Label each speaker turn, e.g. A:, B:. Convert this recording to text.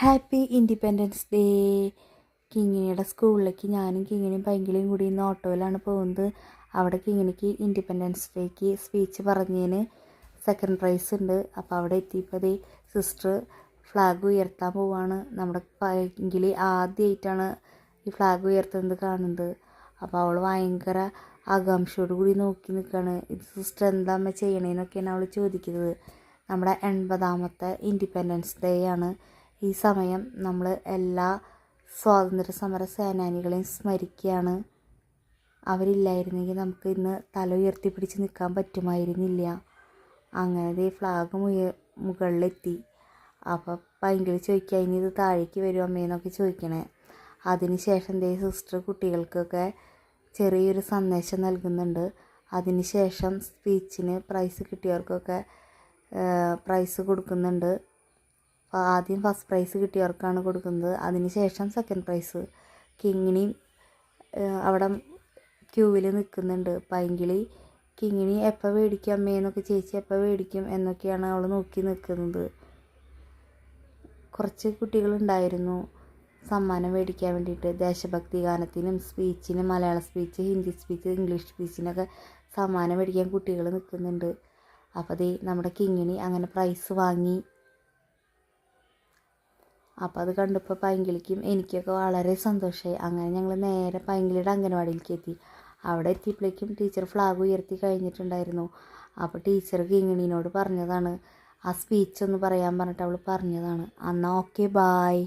A: Happy independence day. കിങ്ങിണിയുടെ സ്കൂളിലേക്ക് ഞാനും കിങ്ങിണിയും പൈങ്കിളിയും കൂടി ഇന്ന് ഓട്ടോയിലാണ് പോകുന്നത്. അവിടെ കിങ്ങിണിക്ക് ഇൻഡിപെൻഡൻസ് ഡേക്ക് സ്പീച്ച് പറഞ്ഞതിന് സെക്കൻഡ് പ്രൈസ് ഉണ്ട്. അപ്പോൾ അവിടെ എത്തിയപ്പോൾ സിസ്റ്റർ ഫ്ലാഗ് ഉയർത്താൻ പോവാണ്. നമ്മുടെ പൈങ്കിളി ആദ്യമായിട്ടാണ് ഈ ഫ്ലാഗ് ഉയർത്തുന്നത് കാണുന്നത്. അപ്പോൾ അവൾ ഭയങ്കര ആകാംക്ഷയോട് കൂടി നോക്കി നിൽക്കുകയാണ്. ഇത് സിസ്റ്റർ എന്താ അമ്മ ചെയ്യണേന്നൊക്കെയാണ് അവൾ ചോദിക്കുന്നത്. നമ്മുടെ 80ാമത്തെ ഇൻഡിപെൻഡൻസ് ഡേ ആണ്. ഈ സമയം നമ്മൾ എല്ലാ സ്വാതന്ത്ര്യ സമര സേനാനികളെയും സ്മരിക്കുകയാണ്. അവരില്ലായിരുന്നെങ്കിൽ നമുക്ക് ഇന്ന് തല ഉയർത്തിപ്പിടിച്ച് നിൽക്കാൻ പറ്റുമായിരുന്നില്ല. അങ്ങനെ ഫ്ലാഗ് മുകളിലെത്തി. അപ്പോൾ പൈങ്കിളി ചോദിക്കുക, ഇനി ഇത് താഴേക്ക് വരും അമ്മയെന്നൊക്കെ ചോദിക്കണേ. അതിനുശേഷം സിസ്റ്റർ കുട്ടികൾക്കൊക്കെ ചെറിയൊരു സന്ദേശം നൽകുന്നുണ്ട്. അതിനുശേഷം സ്പീച്ചിന് പ്രൈസ് കിട്ടിയവർക്കൊക്കെ പ്രൈസ് കൊടുക്കുന്നുണ്ട്. ആദ്യം ഫസ്റ്റ് പ്രൈസ് കിട്ടിയവർക്കാണ് കൊടുക്കുന്നത്. അതിനുശേഷം സെക്കൻഡ് പ്രൈസ്. കിങ്ങിണി അവിടെ ക്യൂവിൽ നിൽക്കുന്നുണ്ട്. പൈങ്കിളി കിങ്ങിണി എപ്പോൾ മേടിക്കും അമ്മയെന്നൊക്കെ ചേച്ചി എപ്പോൾ മേടിക്കും എന്നൊക്കെയാണ് അവൾ നോക്കി നിൽക്കുന്നത്. കുറച്ച് കുട്ടികളുണ്ടായിരുന്നു സമ്മാനം മേടിക്കാൻ വേണ്ടിയിട്ട്. ദേശഭക്തി ഗാനത്തിനും സ്പീച്ചിനും മലയാള സ്പീച്ച്, ഹിന്ദി സ്പീച്ച്, ഇംഗ്ലീഷ് സ്പീച്ചിനൊക്കെ സമ്മാനം മേടിക്കാൻ കുട്ടികൾ നിൽക്കുന്നുണ്ട്. അപ്പോൾ നമ്മുടെ കിങ്ങിണി അങ്ങനെ പ്രൈസ് വാങ്ങി. അപ്പോൾ അത് കണ്ടപ്പോൾ പൈങ്കിളിക്കും എനിക്കൊക്കെ വളരെ സന്തോഷമായി. അങ്ങനെ ഞങ്ങൾ നേരെ പൈങ്കിളിയുടെ അംഗനവാടിയിലേക്ക് എത്തി. അവിടെ എത്തിയപ്പോഴേക്കും ടീച്ചർ ഫ്ലാഗ് ഉയർത്തി കഴിഞ്ഞിട്ടുണ്ടായിരുന്നു. അപ്പോൾ ടീച്ചർ കിങ്ങിണിനോട് പറഞ്ഞതാണ്, ആ സ്പീച്ച് ഒന്ന് പറയാൻ പറഞ്ഞിട്ട് അവൾ പറഞ്ഞതാണ്. എന്നാൽ ഓക്കെ ബായ്.